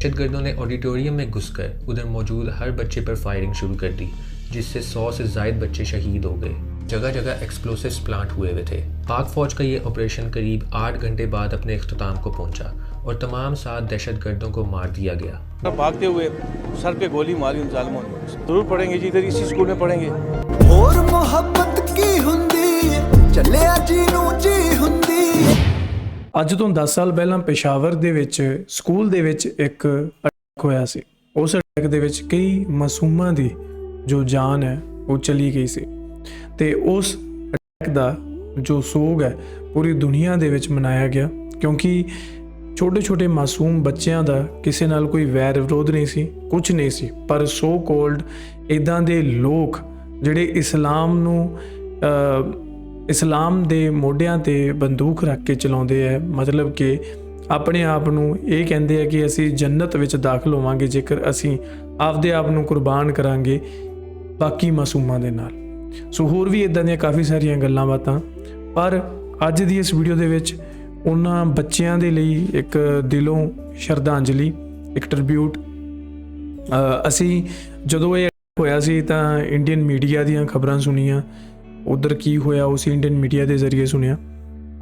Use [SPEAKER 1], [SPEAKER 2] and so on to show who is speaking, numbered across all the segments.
[SPEAKER 1] दहशतगर्दों ने ऑडिटोरियम में घुसकर उधर मौजूद हर बच्चे पर फायरिंग शुरू कर दी, जिससे 100 से ज़ायद बच्चे शहीद हो गए। जगह जगह एक्सप्लोसिव्स प्लांट हुए हुए थे। पाक फौज का ये ऑपरेशन करीब 8 घंटे बाद अपने इख्तिताम को पहुंचा और तमाम 7 दहशतगर्दों को मार दिया गया।
[SPEAKER 2] भागते हुए सर पे गोली मारी उन जालिमों ने। जरूर पढ़ेंगे जी, इधर इसी स्कूल में पढ़ेंगे।
[SPEAKER 3] और मोहब्बत की हुंदी चले जी नू जी हुंदी।
[SPEAKER 4] ਅੱਜ ਤੋਂ 10 ਸਾਲ ਪਹਿਲਾਂ पेशावर ਦੇ ਵਿੱਚ ਸਕੂਲ ਦੇ ਵਿੱਚ ਇੱਕ ਅਟੈਕ ਹੋਇਆ ਸੀ। ਉਸ ਅਟੈਕ ਦੇ ਵਿੱਚ ਕਈ ਮਾਸੂਮਾਂ ਦੀ ਜੋ ਜਾਨ ਹੈ ਉਹ ਚਲੀ ਗਈ ਸੀ ਤੇ ਉਸ ਅਟੈਕ ਦਾ ਜੋ ਸੋਗ ਹੈ ਪੂਰੀ ਦੁਨੀਆ ਦੇ ਵਿੱਚ ਮਨਾਇਆ ਗਿਆ, ਕਿਉਂਕਿ ਛੋਟੇ ਛੋਟੇ ਮਾਸੂਮ ਬੱਚਿਆਂ ਦਾ ਕਿਸੇ ਨਾਲ ਕੋਈ ਵੈਰ ਵਿਰੋਧ ਨਹੀਂ ਸੀ, ਕੁਝ ਨਹੀਂ ਸੀ, ਪਰ ਸੋ ਕੋਲਡ ਇੱਦਾਂ ਦੇ ਲੋਕ ਜਿਹੜੇ ਇਸਲਾਮ ਦੇ ਮੋਢਿਆਂ ਤੇ ਬੰਦੂਕ ਰੱਖ ਕੇ ਚਲਾਉਂਦੇ ਹੈ, ਮਤਲਬ ਕਿ ਆਪਣੇ ਆਪ ਨੂੰ ਇਹ ਕਹਿੰਦੇ ਆ ਕਿ ਅਸੀਂ ਜੰਨਤ ਵਿੱਚ ਦਾਖਲ ਹੋਵਾਂਗੇ ਜੇਕਰ ਅਸੀਂ ਆਪਦੇ ਆਪ ਨੂੰ ਕੁਰਬਾਨ ਕਰਾਂਗੇ ਬਾਕੀ ਮਾਸੂਮਾਂ ਦੇ ਨਾਲ। ਸੋ ਹੋਰ ਵੀ ਇੱਦਾਂ ਦੀਆਂ ਕਾਫੀ ਸਾਰੀਆਂ ਗੱਲਾਂ ਬਾਤਾਂ, ਪਰ ਅੱਜ ਦੀ ਇਸ ਵੀਡੀਓ ਦੇ ਵਿੱਚ ਉਹਨਾਂ ਬੱਚਿਆਂ ਦੇ ਲਈ ਇੱਕ ਦਿਲੋਂ ਸ਼ਰਧਾਂਜਲੀ, ਇੱਕ ਟ੍ਰਿਬਿਊਟ। ਅਸੀਂ ਜਦੋਂ ਇਹ ਹੋਇਆ ਸੀ ਤਾਂ ਇੰਡੀਅਨ ਮੀਡੀਆ ਦੀਆਂ ਖਬਰਾਂ ਸੁਣੀਆਂ, ਉਧਰ ਕੀ ਹੋਇਆ ਉਸ ਇੰਡੀਅਨ ਮੀਡੀਆ ਦੇ ਜ਼ਰੀਏ ਸੁਣਿਆ।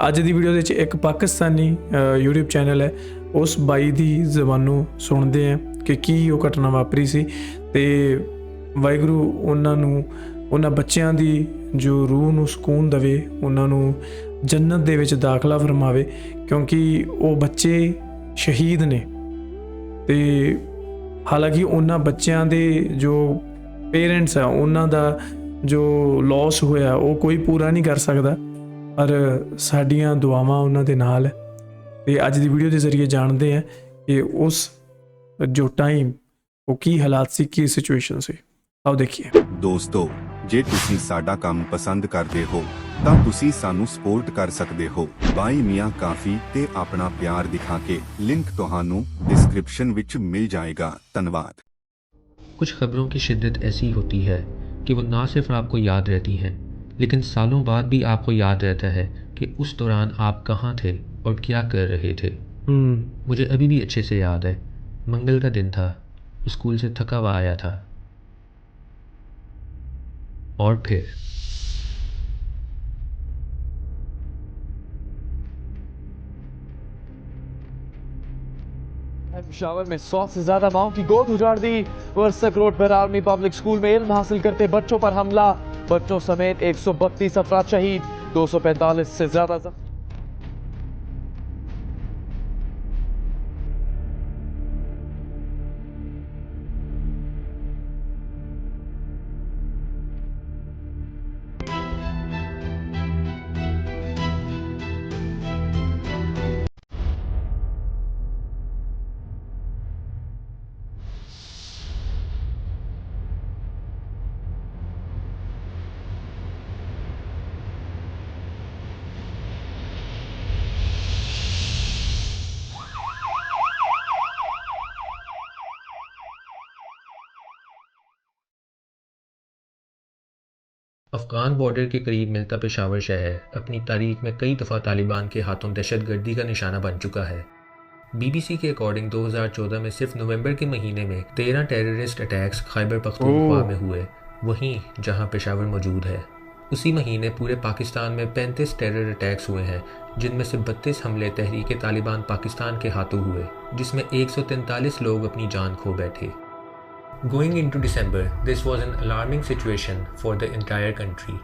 [SPEAKER 4] ਅੱਜ ਦੀ ਵੀਡੀਓ ਦੇ ਵਿੱਚ ਇੱਕ ਪਾਕਿਸਤਾਨੀ YouTube ਚੈਨਲ ਹੈ, ਉਸ ਬਾਈ ਦੀ ਜ਼ਬਾਨੋਂ ਸੁਣਦੇ ਹਾਂ ਕਿ ਕੀ ਉਹ ਘਟਨਾ ਵਾਪਰੀ ਸੀ ਤੇ ਵਾਹਿਗੁਰੂ ਉਹਨਾਂ ਨੂੰ, ਉਹਨਾਂ ਬੱਚਿਆਂ ਦੀ ਜੋ ਰੂਹ ਨੂੰ ਸਕੂਨ ਦੇਵੇ, ਉਹਨਾਂ ਨੂੰ ਜੰਨਤ ਦੇ ਵਿੱਚ ਦਾਖਲਾ ਫਰਮਾਵੇ, ਕਿਉਂਕਿ ਉਹ ਬੱਚੇ ਸ਼ਹੀਦ ਨੇ ਤੇ ਹਾਲਾਂਕਿ ਉਹਨਾਂ ਬੱਚਿਆਂ ਦੇ ਜੋ ਪੇਰੈਂਟਸ ਆ ਉਹਨਾਂ ਦਾ ਜੋ ਲਾਸ ਹੋਇਆ ਉਹ ਕੋਈ ਪੂਰਾ ਨਹੀਂ ਕਰ ਸਕਦਾ, ਪਰ ਸਾਡੀਆਂ ਦੁਆਵਾਂ ਉਹਨਾਂ ਦੇ ਨਾਲ ਹੈ। ਤੇ ਅੱਜ ਦੀ ਵੀਡੀਓ ਦੇ ਜ਼ਰੀਏ ਜਾਣਦੇ ਹਾਂ ਕਿ ਉਸ ਜੋ ਟਾਈਮ ਉਹ ਕੀ ਹਾਲਾਤ ਸੀ, ਕੀ ਸਿਚੁਏਸ਼ਨ ਸੀ। ਆਓ ਦੇਖੀਏ।
[SPEAKER 5] ਦੋਸਤੋ, ਜੇ ਤੁਸੀਂ ਸਾਡਾ ਕੰਮ ਪਸੰਦ ਕਰਦੇ ਹੋ ਤਾਂ ਤੁਸੀਂ ਸਾਨੂੰ ਸਪੋਰਟ ਕਰ ਸਕਦੇ ਹੋ ਬਾਈ ਮੀਆਂ ਕਾਫੀ ਤੇ ਆਪਣਾ ਪਿਆਰ ਦਿਖਾ ਕੇ। ਲਿੰਕ ਤੁਹਾਨੂੰ डिस्क्रिप्शन ਵਿੱਚ मिल जाएगा। धन्यवाद।
[SPEAKER 1] कुछ खबरों की शिद्दत ऐसी होती है कि वो ना सिर्फ आपको याद रहती हैं, लेकिन सालों बाद भी आपको याद रहता है कि उस दौरान आप कहाँ थे और क्या कर रहे थे। मुझे अभी भी अच्छे से याद है, मंगल का दिन था, स्कूल से थका हुआ आया था और फिर
[SPEAKER 6] पेशावर में 100 से ज्यादा माओं की गोद उजाड़ दी। वर्सक रोड पर आर्मी पब्लिक स्कूल में इल्म हासिल करते बच्चों पर हमला, बच्चों समेत 132 अफराद शहीद, 245 से ज्यादा जख्मी।
[SPEAKER 1] अफ़गान बॉर्डर के करीब मिलता पेशावर शहर अपनी तारीख में कई दफ़ा तालिबान के हाथों दहशतगर्दी का निशाना बन चुका है। BBC के अकॉर्डिंग 2014 में सिर्फ नवंबर के महीने में 13 टेररिस्ट अटैक्स खैबर पख्तूनख्वा में हुए, वहीं जहां पेशावर मौजूद है। उसी महीने पूरे पाकिस्तान में 35 टेरर अटैक्स हुए हैं, जिनमें से 32 हमले तहरीक तालिबान पाकिस्तान के हाथों हुए, जिसमें 143 लोग अपनी जान खो बैठे। Going into December, this was an alarming situation for the entire country.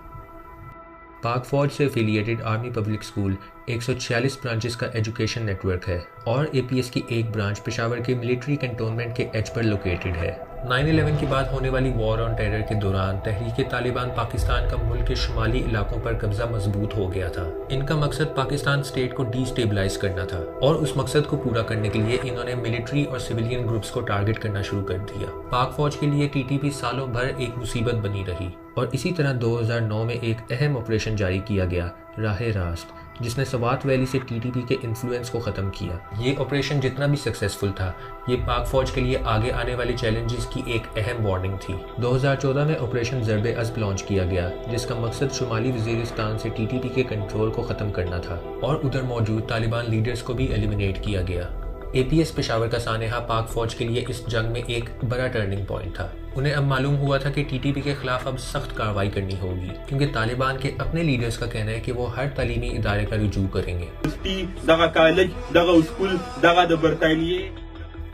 [SPEAKER 1] पाक फौज से affiliated army public school 146 branches का एजुकेशन नेटवर्क है और APS की एक ब्रांच पेशावर के मिलिट्री कैंटोनमेंट के एज पर लोकेटेड है। 9/11 के बाद होने वाली वॉर ऑन टेरर के दौरान तहरीक तालिबान पाकिस्तान का मुल्क के शुमाली इलाकों पर कब्जा मजबूत हो गया था। इनका मकसद पाकिस्तान स्टेट को डिस्टेबलाइज करना था और उस मकसद को पूरा करने के लिए इन्होंने मिलिट्री और सिविलियन ग्रुप्स को टारगेट करना शुरू कर दिया। पाक फौज के लिए TTP सालों भर एक मुसीबत बनी रही और इसी तरह 2009 में एक अहम ऑपरेशन जारी किया गया, राहे रास्त, जिसने सवात वैली से TTP के इन्फ्लुएंस को ख़त्म किया। ये ऑपरेशन जितना भी सक्सेसफुल था, ये पाक फौज के लिए आगे आने वाले चैलेंजेस की एक अहम वार्निंग थी। 2014 में ऑपरेशन ज़र्ब-ए-अज़्ब लॉन्च किया गया, जिसका मकसद शुमाली वज़ीरिस्तान से TTP के कंट्रोल को ख़त्म करना था और उधर मौजूद तालिबान लीडर्स को भी एलिमिनेट किया गया। APS पेशावर का सानेहा पाक फौज के लिए इस जंग में एक बड़ा टर्निंग पॉइंट था। उन्हें अब मालूम हुआ था कि TTP के खिलाफ अब सख्त कार्रवाई करनी होगी, क्योंकि तालिबान के अपने लीडर्स का कहना है कि वो हर तालीमी इदारे का रुजू करेंगे।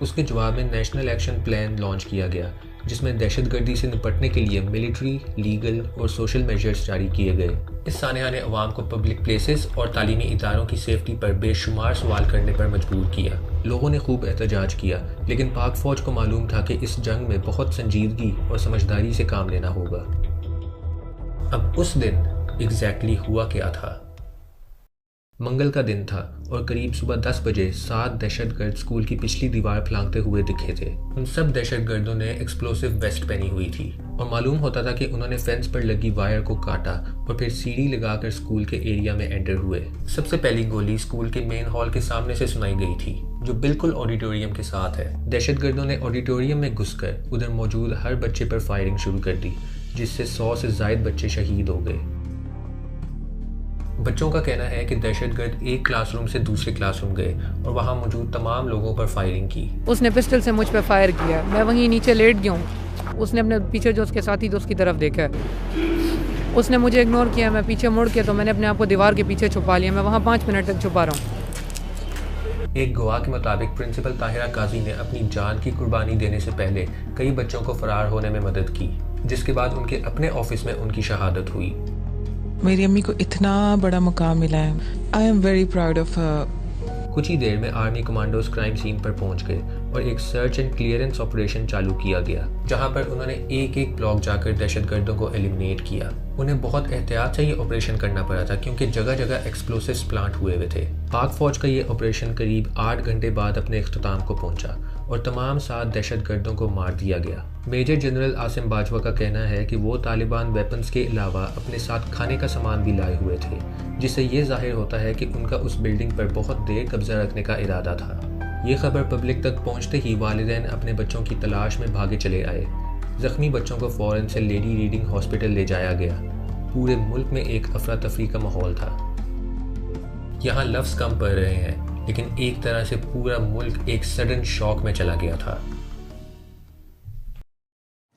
[SPEAKER 1] उसके जवाब में नेशनल एक्शन प्लान लॉन्च किया गया, जिसमें दहशतगर्दी से निपटने के लिए मिलिट्री, लीगल और सोशल मेजर्स जारी किए गए। इस सानेहा ने अवाम को पब्लिक प्लेसेस और तालीमी इदारों की सेफ्टी पर बेशुमार सवाल करने पर मजबूर किया। लोगों ने खूब एहतजाज किया, लेकिन पाक फौज को मालूम था कि इस जंग में बहुत संजीदगी और समझदारी से काम लेना होगा। अब उस दिन एग्जैक्टली हुआ क्या था? मंगल का दिन था और करीब सुबह 10 बजे 7 दहशतगर्द स्कूल की पिछली दीवार फलांगते हुए दिखे थे। उन सब दहशतगर्दों ने एक्सप्लोसिव वेस्ट पहनी हुई थी और मालूम होता था कि उन्होंने फेंस पर लगी वायर को काटा और फिर सीढ़ी लगाकर स्कूल के एरिया में एंटर हुए। सबसे पहली गोली स्कूल के मेन हॉल के सामने से सुनाई गई थी, जो बिल्कुल ऑडिटोरियम के साथ है। दहशतगर्दों ने ऑडिटोरियम में घुसकर उधर मौजूद हर बच्चे पर फायरिंग शुरू कर दी, जिससे 100 से ज्यादा बच्चे शहीद हो गए। बच्चों का कहना है कि दहशतगर्द एक क्लासरूम से दूसरे क्लासरूम गए और वहां मौजूद तमाम लोगों पर फायरिंग की।
[SPEAKER 7] उसने पिस्टल से मुझ पर फायर किया। मैं वहीं नीचे लेट गया हूँ। उसने अपने पीछे जो उसके साथी दोस्त की तरफ देखा है, उसने मुझे इग्नोर किया। मैं पीछे मुड़ के तो मैंने अपने आप को दीवार के पीछे छुपा लिया। मैं वहाँ 5 मिनट तक छुपा रहा हूँ।
[SPEAKER 1] एक गवाह के मुताबिक प्रिंसिपल ताहिरा काजी ने अपनी जान की कुर्बानी देने से पहले कई बच्चों को फरार होने में मदद की, जिसके बाद उनके अपने ऑफिस में उनकी शहादत हुई।
[SPEAKER 8] मेरी अम्मी को इतना बड़ा मुकाम मिला है। I am very proud of her.
[SPEAKER 1] कुछ ही देर में आर्मी कमांडोज क्राइम सीन पर पहुंच गए और एक सर्च एंड क्लियरेंस ऑपरेशन चालू किया गया, जहां पर उन्होंने एक एक ब्लॉक जाकर दहशतगर्दों को एलिमिनेट किया। उन्हें बहुत एहतियात से ये ऑपरेशन करना पड़ा था, क्योंकि जगह जगह एक्सप्लोसिव्स प्लांट हुए हुए थे। पाक फौज का ये ऑपरेशन करीब 8 घंटे बाद अपने इख्तिताम को पहुंचा और तमाम 7 दहशतगर्दों को मार दिया गया। मेजर जनरल आसिम बाजवा का कहना है कि वो तालिबान वेपन्स के अलावा अपने साथ खाने का सामान भी लाए हुए थे, जिससे ये जाहिर होता है कि उनका उस बिल्डिंग पर बहुत देर कब्जा रखने का इरादा था। ये खबर पब्लिक तक पहुंचते ही वालिदैन अपने बच्चों की तलाश में भागे चले आए। जख्मी बच्चों को फौरन से लेडी रीडिंग हॉस्पिटल ले जाया गया। पूरे मुल्क में एक अफरा तफरी का माहौल था। यहाँ लफ्ज़ कम पड़ रहे हैं, लेकिन एक तरह से पूरा मुल्क एक सडन शॉक में चला गया था।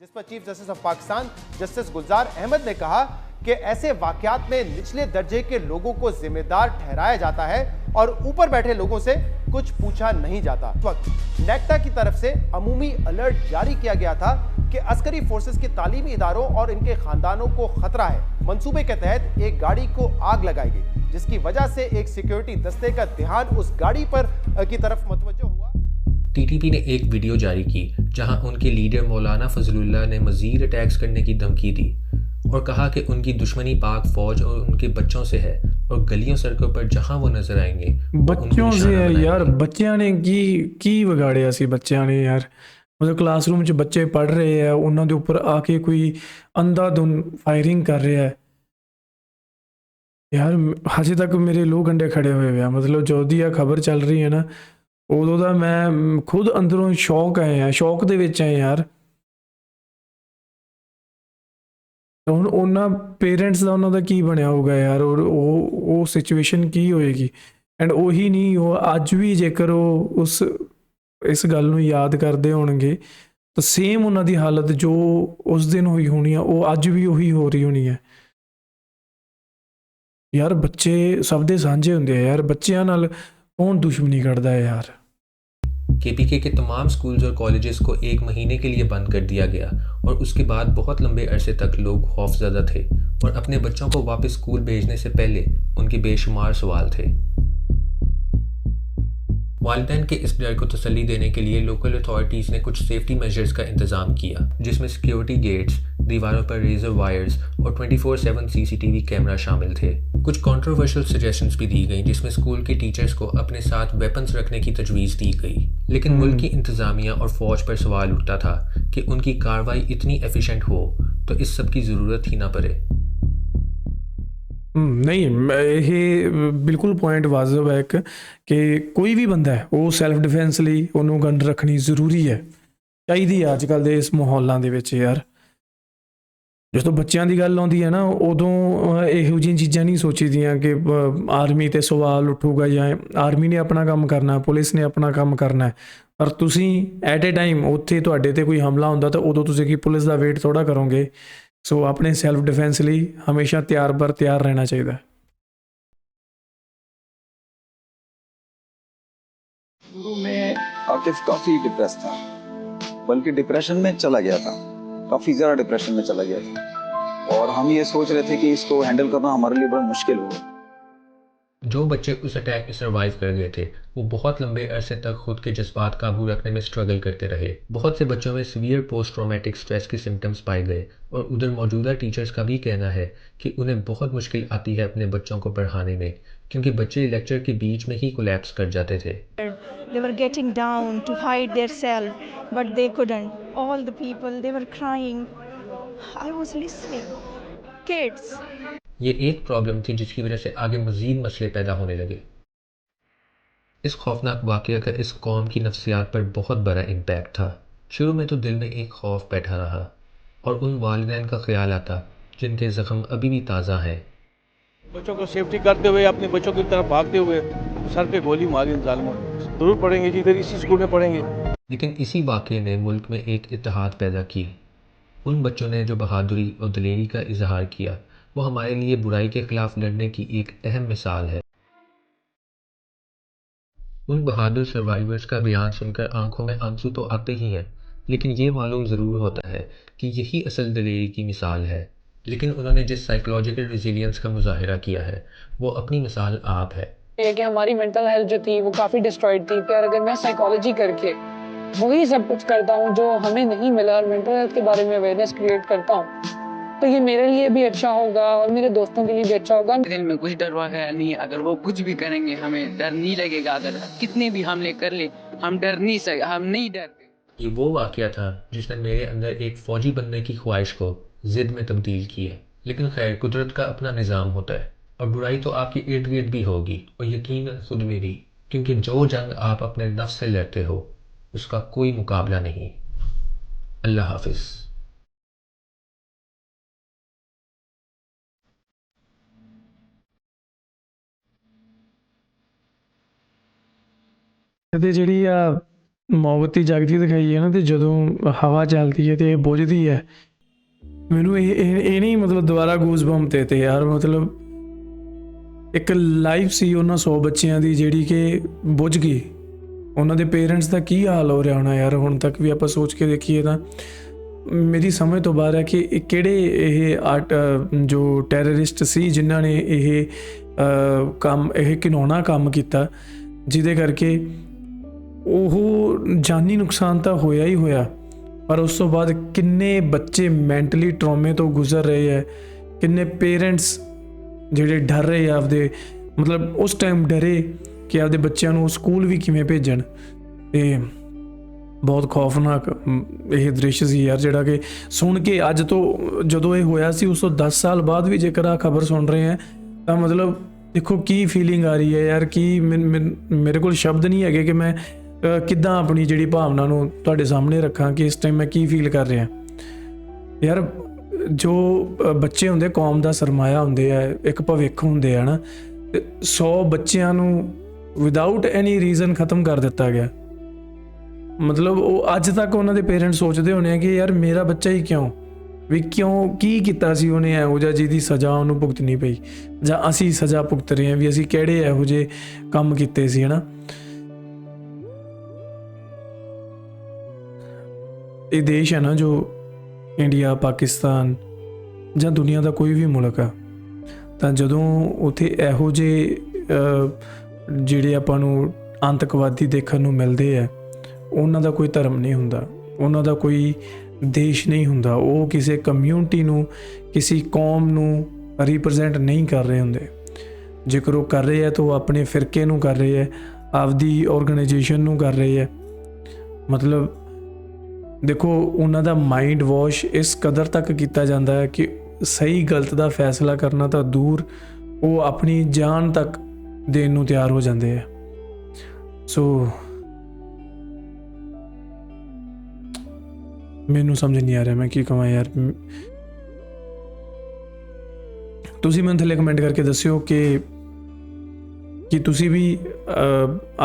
[SPEAKER 9] जिस पर chief justice of Pakistan justice Gulzar Ahmad ने कहा कि ऐसे वाकयात में निचले दर्जे के लोगों को जिम्मेदार ठहराया जाता है और ऊपर बैठे लोगों से कुछ पूछा नहीं जाता। इस वक्त नेक्टा की तरफ से अमूमी अलर्ट जारी किया गया था कि अस्करी फोर्सेस के तालीमी इदारों और इनके खानदानों को खतरा है। मंसूबे के तहत एक गाड़ी को आग लगाई गई, जिसकी वजह से एक सिक्योरिटी दस्ते का ध्यान उस गाड़ी पर की तरफ मुतवज्जो हुआ।
[SPEAKER 1] TTP ने एक वीडियो जारी की, जहां उनके लीडर मौलाना फजलुल्लाह ने मजीद अटैक्स करने की धमकी दी और कहा कि उनकी दुश्मनी पाक फौज और उनके बच्चों से है और गलियों सड़कों पर जहां वो नजर आएंगे
[SPEAKER 4] बच्चों से है यार। बच्चों ने की ਵਿਗਾੜਿਆ ਸੀ ਬੱਚਿਆਂ ਨੇ यार। मतलब क्लासरूम 'ਚ ਬੱਚੇ ਪੜ੍ਹ ਰਹੇ ਆ, ਉਹਨਾਂ ਦੇ ਉੱਪਰ ਆ ਕੇ ਕੋਈ ਅੰਧਾਧੁੰਨ फायरिंग कर रहा है यार। हजे तक मेरे लोग गंडे खड़े हुए हैं। मतलब जो दी खबर चल रही है ना, उदों दा मैं खुद अंदरों शौक आए शौक ਦੇ ਵਿੱਚ ਆਏ यार। ਹੁਣ ਉਹਨਾਂ ਪੇਰੈਂਟਸ ਦਾ ਉਹਨਾਂ ਦਾ ਕੀ ਬਣਿਆ ਹੋਊਗਾ ਯਾਰ, ਔਰ ਉਹ ਸਿਚੁਏਸ਼ਨ ਕੀ ਹੋਏਗੀ। ਐਂਡ ਉਹੀ ਨਹੀਂ, ਉਹ ਅੱਜ ਵੀ ਜੇਕਰ ਉਹ ਇਸ ਗੱਲ ਨੂੰ ਯਾਦ ਕਰਦੇ ਹੋਣਗੇ ਤਾਂ ਸੇਮ ਉਹਨਾਂ ਦੀ ਹਾਲਤ ਜੋ ਉਸ ਦਿਨ ਹੋਈ ਹੋਣੀ ਆ, ਉਹ ਅੱਜ ਵੀ ਉਹੀ ਹੋ ਰਹੀ ਹੋਣੀ ਹੈ यार। बच्चे सब दे साझे होंदे हैं यार, बच्चों नाल कौन दुश्मनी करता है यार।
[SPEAKER 1] KPK के तमाम स्कूल्स और कॉलेजेस को 1 महीने के लिए बंद कर दिया गया और उसके बाद बहुत लंबे अरसे तक लोग खौफजदा थे और अपने बच्चों को वापस स्कूल भेजने से पहले उनके बेशुमार सवाल थे। वालिदैन के इस डर को तसल्ली देने के लिए लोकल अथॉरिटीज़ ने कुछ सेफ्टी मेजर्स का इंतज़ाम किया, जिसमें सिक्योरिटी गेट्स, दीवारों पर रेजर वायर्स और 24/7 CCTV कैमरा शामिल थे। कुछ कंट्रोवर्शियल सजेशंस भी दी गई, जिसमें स्कूल के टीचर्स को अपने साथ वेपन्स रखने की तजवीज़ दी गई। लेकिन मुल्क की इंतज़ामिया और फ़ौज पर सवाल उठता था कि उनकी कार्रवाई इतनी एफिशिएंट हो तो इस सब की ज़रूरत ही ना पड़े।
[SPEAKER 4] नहीं, ये बिल्कुल पॉइंट वाजिब है कि कोई भी बंदा है वो सैल्फ डिफेंस ਲਈ ਉਹਨੂੰ ਗਨ ਰੱਖਣੀ ਜ਼ਰੂਰੀ ਹੈ, ਚਾਹੀਦੀ ਹੈ ਅੱਜ ਕੱਲ੍ਹ ਦੇ ਇਸ ਮਾਹੌਲਾਂ ਦੇ ਵਿੱਚ ਯਾਰ। ਜਦੋਂ ਬੱਚਿਆਂ ਦੀ ਗੱਲ ਆਉਂਦੀ ਹੈ ਨਾ, ਉਦੋਂ ਇਹੋ ਜਿਹੀਆਂ ਚੀਜ਼ਾਂ ਨਹੀਂ ਸੋਚੀਦੀਆਂ ਕਿ ਆਰਮੀ 'ਤੇ ਸਵਾਲ ਉੱਠੂਗਾ ਜਾਂ ਆਰਮੀ ਨੇ ਆਪਣਾ ਕੰਮ ਕਰਨਾ, ਪੁਲਿਸ ਨੇ ਆਪਣਾ ਕੰਮ ਕਰਨਾ। ਪਰ ਤੁਸੀਂ ਐਟ ਏ ਟਾਈਮ ਉੱਥੇ ਤੁਹਾਡੇ 'ਤੇ ਕੋਈ ਹਮਲਾ ਹੁੰਦਾ ਤਾਂ ਉਦੋਂ ਤੁਸੀਂ ਕੀ ਪੁਲਿਸ ਦਾ ਵੇਟ ਥੋੜ੍ਹਾ ਕਰੋਗੇ। ਸੋ ਆਪਣੇ ਸੈਲਫ ਡਿਫੈਂਸ ਲਈ ਹਮੇਸ਼ਾ ਤਿਆਰ ਰਹਿਣਾ ਚਾਹੀਦਾ।
[SPEAKER 10] शुरू में आतिफ काफ़ी डिप्रेस था, बल्कि डिप्रेशन में चला गया था, काफ़ी ज़्यादा डिप्रेशन में चला गया था। और हम ये सोच रहे थे कि इसको हैंडल करना हमारे लिए बड़ा मुश्किल होगा।
[SPEAKER 1] जो बच्चे उस अटैक में सर्वाइव कर गए थे वो बहुत लंबे अरसे तक खुद के जज्बात काबू रखने में स्ट्रगल करते रहे। बहुत से बच्चों में सीवियर पोस्ट ट्रॉमेटिक स्ट्रेस के सिम्टम्स पाए गए और उधर मौजूदा टीचर्स का भी कहना है कि उन्हें बहुत मुश्किल आती है अपने बच्चों को पढ़ाने में, क्योंकि बच्चे लेक्चर के बीच में ही कोलैप्स कर जाते थे।
[SPEAKER 11] They were getting down to hide their self, but they couldn't. All the people, they were crying. I was listening. Kids.
[SPEAKER 1] ये एक प्रॉब्लम थी जिसकी वजह से आगे मज़ीद मसले पैदा होने लगे। इस खौफनाक वाक़या का इस कौम की नफ्सियात पर बहुत बड़ा इम्पैक्ट था। शुरू में तो दिल में एक खौफ बैठा रहा और उन वालिदैन का ख्याल आता जिनके ज़ख्म अभी भी ताज़ा हैं।
[SPEAKER 2] बच्चों को सेफ्टी करते हुए अपने बच्चों की तरफ भागते हुए सर पे गोली मारी उन जालिमों ने। ज़रूर पढ़ेंगे जी, इधर इसी स्कूल में पढ़ेंगे।
[SPEAKER 1] लेकिन इसी वाक़े ने मुल्क में एक इत्तेहाद पैदा की। उन बच्चों ने जो बहादुरी और दिलेरी का इजहार किया वो हमारे लिए बुराई के ख़िलाफ़ लड़ने की एक अहम मिसाल है। उन बहादुर सर्वाइवर्स का बयान सुनकर आंखों में आंसू तो आते ही हैं, लेकिन ये मालूम ज़रूर होता है कि यही असल दिलेरी की मिसाल है। लेकिन उन्होंने जिस साइकोलॉजिकल रेजिलियंस का मुजाहिरा किया है वो अपनी मिसाल आप है।
[SPEAKER 7] ये कि हमारी मेंटल हेल्थ जो थी वो काफ़ी डिस्ट्रॉयड थी। फिर अगर मैं साइकोलॉजी करके वही सब कुछ करता हूँ जो हमें नहीं मिला और मेंटल हेल्थ के बारे में अवेयरनेस क्रिएट करता हूँ, तो ये मेरे लिए भी अच्छा होगा और मेरे दोस्तों के लिए भी अच्छा होगा।
[SPEAKER 12] दिल में कुछ डर वगैरह नहीं, अगर वो कुछ भी करेंगे हमें डर नहीं लगेगा। अगर कितने भी हमले कर ले हम नहीं डरते।
[SPEAKER 1] ये वो वाक़या था जिसने मेरे अंदर एक फ़ौजी बनने की ख्वाहिश को ज़िद में तब्दील की है। लेकिन खैर, कुदरत का अपना निज़ाम होता है और बुराई तो आपके इर्द गिर्द भी होगी और यकीनन खुद में भी, क्योंकि जो जंग आप अपने नफ्स से लड़ते हो उसका कोई मुकाबला नहीं। अल्लाह हाफिज़।
[SPEAKER 4] ਤੇ ਜਿਹੜੀ ਆ ਮੋਮਬੱਤੀ ਜਗਦੀ ਦਿਖਾਈ ਹੈ ਨਾ, ਤੇ ਜਦੋਂ ਹਵਾ ਚੱਲਦੀ ਹੈ ਤੇ ਇਹ ਬੁਝਦੀ ਹੈ, ਮੈਨੂੰ ਇਹ ਨਹੀਂ ਮਤਲਬ ਦੁਬਾਰਾ ਗੂਜ਼ ਬੰਪ ਤੇ ਯਾਰ, ਮਤਲਬ ਇੱਕ ਲਾਈਫ ਸੀ ਉਹਨਾਂ 100 ਬੱਚਿਆਂ ਦੀ ਜਿਹੜੀ ਕਿ ਬੁਝ ਗਈ। ਉਹਨਾਂ ਦੇ ਪੇਰੈਂਟਸ ਦਾ ਕੀ ਹਾਲ ਹੋ ਰਿਹਾ ਹੋਣਾ ਯਾਰ, ਹੁਣ ਤੱਕ ਵੀ ਆਪਾਂ ਸੋਚ ਕੇ ਦੇਖੀਏ ਤਾਂ ਮੇਰੀ ਸਮਝ ਤੋਂ ਬਾਹਰ ਹੈ ਕਿ ਕਿਹੜੇ ਇਹ ਜੋ ਟੈਰਰਿਸਟ ਸੀ ਜਿਨ੍ਹਾਂ ਨੇ ਇਹ ਘਿਨੌਣਾ ਕੰਮ ਕੀਤਾ, ਜਿਹਦੇ ਕਰਕੇ ਉਹ ਜਾਨੀ ਨੁਕਸਾਨ ਤਾਂ ਹੋਇਆ ਹੀ ਹੋਇਆ, ਪਰ ਉਸ ਤੋਂ ਬਾਅਦ ਕਿੰਨੇ ਬੱਚੇ ਮੈਂਟਲੀ ਟਰੋਮੇ ਤੋਂ ਗੁਜ਼ਰ ਰਹੇ ਹੈ, ਕਿੰਨੇ ਪੇਰੈਂਟਸ ਜਿਹੜੇ ਡਰ ਰਹੇ ਆਪਦੇ, ਮਤਲਬ ਉਸ ਟਾਈਮ ਡਰੇ ਕਿ ਆਪਦੇ ਬੱਚਿਆਂ ਨੂੰ ਸਕੂਲ ਵੀ ਕਿਵੇਂ ਭੇਜਣ। ਤੇ ਬਹੁਤ ਖੌਫਨਾਕ ਇਹ ਦ੍ਰਿਸ਼ ਸੀ ਯਾਰ, ਜਿਹੜਾ ਕਿ ਸੁਣ ਕੇ ਅੱਜ ਤੋਂ ਜਦੋਂ ਇਹ ਹੋਇਆ ਸੀ ਉਸ ਤੋਂ 10 ਸਾਲ ਬਾਅਦ ਵੀ ਜੇਕਰ ਆਹ ਖਬਰ ਸੁਣ ਰਹੇ ਹਾਂ ਤਾਂ ਮਤਲਬ ਦੇਖੋ ਕੀ ਫੀਲਿੰਗ ਆ ਰਹੀ ਹੈ ਯਾਰ। ਕੀ ਮੇਰੇ ਕੋਲ ਸ਼ਬਦ ਨਹੀਂ ਹੈਗੇ ਕਿ ਮੈਂ ਕਿੱਦਾਂ ਆਪਣੀ ਜਿਹੜੀ ਭਾਵਨਾ ਨੂੰ ਤੁਹਾਡੇ ਸਾਹਮਣੇ ਰੱਖਾਂ ਕਿ ਇਸ ਟਾਈਮ ਮੈਂ ਕੀ ਫੀਲ ਕਰ ਰਿਹਾ ਯਾਰ। ਜੋ ਬੱਚੇ ਹੁੰਦੇ ਕੌਮ ਦਾ ਸਰਮਾਇਆ ਹੁੰਦੇ ਆ, ਇੱਕ ਭਵਿੱਖ ਹੁੰਦੇ ਆ ਨਾ, 100 ਬੱਚਿਆਂ ਨੂੰ ਵਿਦਆਊਟ ਐਨੀ ਰੀਜ਼ਨ ਖਤਮ ਕਰ ਦਿੱਤਾ ਗਿਆ। ਮਤਲਬ ਉਹ ਅੱਜ ਤੱਕ ਉਹਨਾਂ ਦੇ ਪੇਰੈਂਟਸ ਸੋਚਦੇ ਹੋਣੇ ਆ ਕਿ ਯਾਰ ਮੇਰਾ ਬੱਚਾ ਹੀ ਕਿਉਂ ਕੀ ਕੀਤਾ ਸੀ ਉਹਨੇ ਇਹੋ ਜਿਹਾ ਜਿਹਦੀ ਸਜ਼ਾ ਉਹਨੂੰ ਭੁਗਤਣੀ ਪਈ, ਜਾਂ ਅਸੀਂ ਸਜ਼ਾ ਭੁਗਤ ਰਹੇ ਹਾਂ ਵੀ ਅਸੀਂ ਕਿਹੜੇ ਇਹੋ ਜਿਹੇ ਕੰਮ ਕੀਤੇ ਸੀ, ਹੈ ਨਾ। ਇਹ ਦੇਸ਼ ਹੈ ਨਾ ਜੋ ਇੰਡੀਆ, ਪਾਕਿਸਤਾਨ ਜਾਂ ਦੁਨੀਆ ਦਾ ਕੋਈ ਵੀ ਮੁਲਕ ਆ, ਤਾਂ ਜਦੋਂ ਉੱਥੇ ਇਹੋ ਜਿਹੇ ਜਿਹੜੇ ਆਪਾਂ ਨੂੰ ਆਤੰਕਵਾਦੀ ਦੇਖਣ ਨੂੰ ਮਿਲਦੇ ਆ, ਉਹਨਾਂ ਦਾ ਕੋਈ ਧਰਮ ਨਹੀਂ ਹੁੰਦਾ, ਉਹਨਾਂ ਦਾ ਕੋਈ ਦੇਸ਼ ਨਹੀਂ ਹੁੰਦਾ, ਉਹ ਕਿਸੇ ਕਮਿਊਨਿਟੀ ਨੂੰ, ਕਿਸੇ ਕੌਮ ਨੂੰ ਰਿਪਰੈਜ਼ੈਂਟ ਨਹੀਂ ਕਰ ਰਹੇ ਹੁੰਦੇ। ਜੇਕਰ ਉਹ ਕਰ ਰਹੇ ਆ ਤਾਂ ਉਹ ਆਪਣੇ ਫਿਰਕੇ ਨੂੰ ਕਰ ਰਹੇ ਹੈ, ਆਪਦੀ ਆਰਗੇਨਾਈਜੇਸ਼ਨ ਨੂੰ ਕਰ ਰਹੇ ਹੈ। ਮਤਲਬ ਦੇਖੋ ਉਹਨਾਂ ਦਾ ਮਾਈਂਡ ਵਾਸ਼ ਇਸ ਕਦਰ ਤੱਕ ਕੀਤਾ ਜਾਂਦਾ ਹੈ ਕਿ ਸਹੀ ਗਲਤ ਦਾ ਫੈਸਲਾ ਕਰਨਾ ਤਾਂ ਦੂਰ, ਉਹ ਆਪਣੀ ਜਾਨ ਤੱਕ ਦੇਣ ਨੂੰ ਤਿਆਰ ਹੋ ਜਾਂਦੇ ਆ। ਸੋ ਮੈਨੂੰ ਸਮਝ ਨਹੀਂ ਆ ਰਿਹਾ ਮੈਂ ਕੀ ਕਹਾਂ ਯਾਰ। ਤੁਸੀਂ ਮੈਨੂੰ ਥੱਲੇ ਕਮੈਂਟ ਕਰਕੇ ਦੱਸਿਓ ਕਿ ਤੁਸੀਂ ਵੀ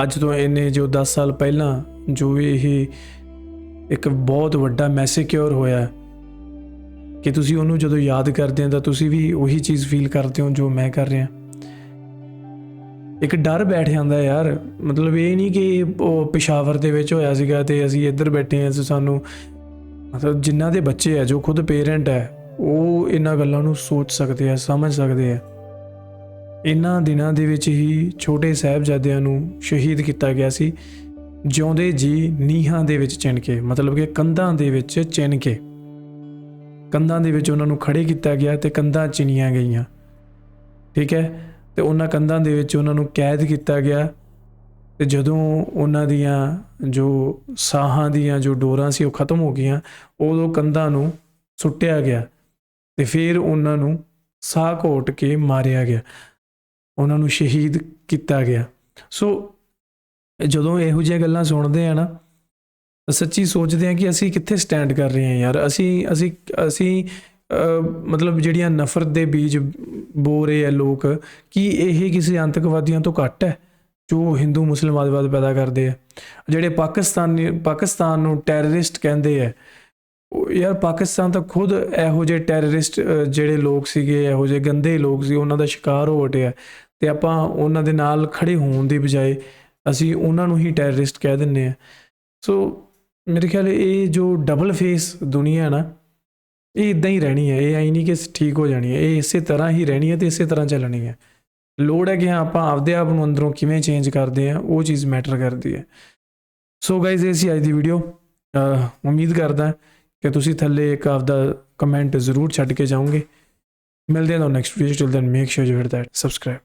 [SPEAKER 4] ਅੱਜ ਤੋਂ ਇਹਨੇ ਜੋ 10 ਸਾਲ ਪਹਿਲਾਂ ਜੋ ਇਹ ਇੱਕ ਬਹੁਤ ਵੱਡਾ ਮੈਸੇਕਿਓਰ ਹੋਇਆ ਕਿ ਤੁਸੀਂ ਉਹਨੂੰ ਜਦੋਂ ਯਾਦ ਕਰਦੇ ਹੋ ਤਾਂ ਤੁਸੀਂ ਵੀ ਉਹੀ ਚੀਜ਼ ਫੀਲ ਕਰਦੇ ਹੋ ਜੋ ਮੈਂ ਕਰ ਰਿਹਾ। ਇੱਕ ਡਰ ਬੈਠ ਜਾਂਦਾ ਯਾਰ, ਮਤਲਬ ਇਹ ਨਹੀਂ ਕਿ ਉਹ ਪਿਸ਼ਾਵਰ ਦੇ ਵਿੱਚ ਹੋਇਆ ਸੀਗਾ ਤੇ ਅਸੀਂ ਇੱਧਰ ਬੈਠੇ ਹਾਂ, ਸਾਨੂੰ ਮਤਲਬ ਜਿਨ੍ਹਾਂ ਦੇ ਬੱਚੇ ਹੈ, ਜੋ ਖੁਦ ਪੇਰੈਂਟ ਹੈ, ਉਹ ਇਹਨਾਂ ਗੱਲਾਂ ਨੂੰ ਸੋਚ ਸਕਦੇ ਆ, ਸਮਝ ਸਕਦੇ ਆ। ਇਹਨਾਂ ਦਿਨਾਂ ਦੇ ਵਿੱਚ ਹੀ ਛੋਟੇ ਸਾਹਿਬਜ਼ਾਦਿਆਂ ਨੂੰ ਸ਼ਹੀਦ ਕੀਤਾ ਗਿਆ ਸੀ, ਜਿਉਂਦੇ ਜੀ ਨੀਹਾਂ ਦੇ ਵਿੱਚ ਚਿਣ ਕੇ, ਮਤਲਬ ਕਿ ਕੰਧਾਂ ਦੇ ਵਿੱਚ ਚਿਣ ਕੇ, ਕੰਧਾਂ ਦੇ ਵਿੱਚ ਉਹਨਾਂ ਨੂੰ ਖੜੇ ਕੀਤਾ ਗਿਆ ਤੇ ਕੰਧਾਂ ਚਿਣੀਆਂ ਗਈਆਂ, ਠੀਕ ਹੈ। ਤੇ ਉਹਨਾਂ ਕੰਧਾਂ ਦੇ ਵਿੱਚ ਉਹਨਾਂ ਨੂੰ ਕੈਦ ਕੀਤਾ ਗਿਆ ਤੇ ਜਦੋਂ ਉਹਨਾਂ ਦੀਆਂ ਜੋ ਸਾਹਾਂ ਦੀਆਂ ਜੋ ਡੋਰਾਂ ਸੀ ਉਹ ਖਤਮ ਹੋ ਗਈਆਂ, ਉਦੋਂ ਕੰਧਾਂ ਨੂੰ ਸੁੱਟਿਆ ਗਿਆ ਤੇ ਫਿਰ ਉਹਨਾਂ ਨੂੰ ਸਾਹ ਘੋਟ ਕੇ ਮਾਰਿਆ ਗਿਆ, ਉਹਨਾਂ ਨੂੰ ਸ਼ਹੀਦ ਕੀਤਾ ਗਿਆ। ਸੋ ਜਦੋਂ ਇਹੋ ਜਿਹੀਆਂ ਗੱਲਾਂ ਸੁਣਦੇ ਆ ਨਾ, ਸੱਚੀ ਸੋਚਦੇ ਆ ਕਿ ਅਸੀਂ ਕਿੱਥੇ ਸਟੈਂਡ ਕਰ ਰਹੇ ਹਾਂ ਯਾਰ। ਅਸੀਂ ਮਤਲਬ ਜਿਹੜੀਆਂ ਨਫ਼ਰਤ ਦੇ ਬੀਜ ਬੋ ਰਹੇ ਆ ਲੋਕ, ਕੀ ਇਹ ਕਿਸੇ ਆਤੰਕਵਾਦੀਆਂ ਤੋਂ ਘੱਟ ਹੈ ਜੋ ਹਿੰਦੂ ਮੁਸਲਮਾਨਵਾਦ ਪੈਦਾ ਕਰਦੇ ਆ? ਜਿਹੜੇ ਪਾਕਿਸਤਾਨ ਨੂੰ ਟੈਰਰਿਸਟ ਕਹਿੰਦੇ ਆ, ਯਾਰ ਪਾਕਿਸਤਾਨ ਤਾਂ ਖੁਦ ਇਹੋ ਜਿਹੇ ਟੈਰਰਿਸਟ ਜਿਹੜੇ ਲੋਕ ਸੀਗੇ, ਇਹੋ ਜਿਹੇ ਗੰਦੇ ਲੋਕ ਸੀ, ਉਹਨਾਂ ਦਾ ਸ਼ਿਕਾਰ ਹੋ ਹਟਿਆ ਤੇ ਆਪਾਂ ਉਹਨਾਂ ਦੇ ਨਾਲ ਖੜੇ ਹੋਣ ਦੀ ਬਜਾਏ ਅਸੀਂ ਉਹਨਾਂ ਨੂੰ ਹੀ ਟੈਰਰਿਸਟ ਕਹਿ ਦਿੰਦੇ ਹਾਂ। ਸੋ ਮੇਰੇ ਖਿਆਲ ਇਹ ਜੋ ਡਬਲ ਫੇਸ ਦੁਨੀਆ ਨਾ, ਇਹ ਇੱਦਾਂ ਹੀ ਰਹਿਣੀ ਹੈ। ਇਹ ਆਈ ਨਹੀਂ ਕਿ ਠੀਕ ਹੋ ਜਾਣੀ ਹੈ, ਇਹ ਇਸੇ ਤਰ੍ਹਾਂ ਹੀ ਰਹਿਣੀ ਹੈ ਤੇ ਇਸੇ ਤਰ੍ਹਾਂ ਚੱਲਣੀ ਹੈ। ਲੋੜ ਹੈ ਕਿ ਹਾਂ ਆਪਾਂ ਆਪਦੇ ਆਪ ਨੂੰ ਅੰਦਰੋਂ ਕਿਵੇਂ ਚੇਂਜ ਕਰਦੇ ਹਾਂ, ਉਹ ਚੀਜ਼ ਮੈਟਰ ਕਰਦੀ ਹੈ। ਸੋ ਗਾਈਜ਼, ਇਹ ਸੀ ਅੱਜ ਦੀ ਵੀਡੀਓ। ਉਮੀਦ ਕਰਦਾ ਕਿ ਤੁਸੀਂ ਥੱਲੇ ਇੱਕ ਆਪਦਾ ਕਮੈਂਟ ਜ਼ਰੂਰ ਛੱਡ ਕੇ ਜਾਓਗੇ। ਮਿਲਦੇ ਹਾਂ ਤੁਹਾਨੂੰ next video. Till then make sure you hit that subscribe.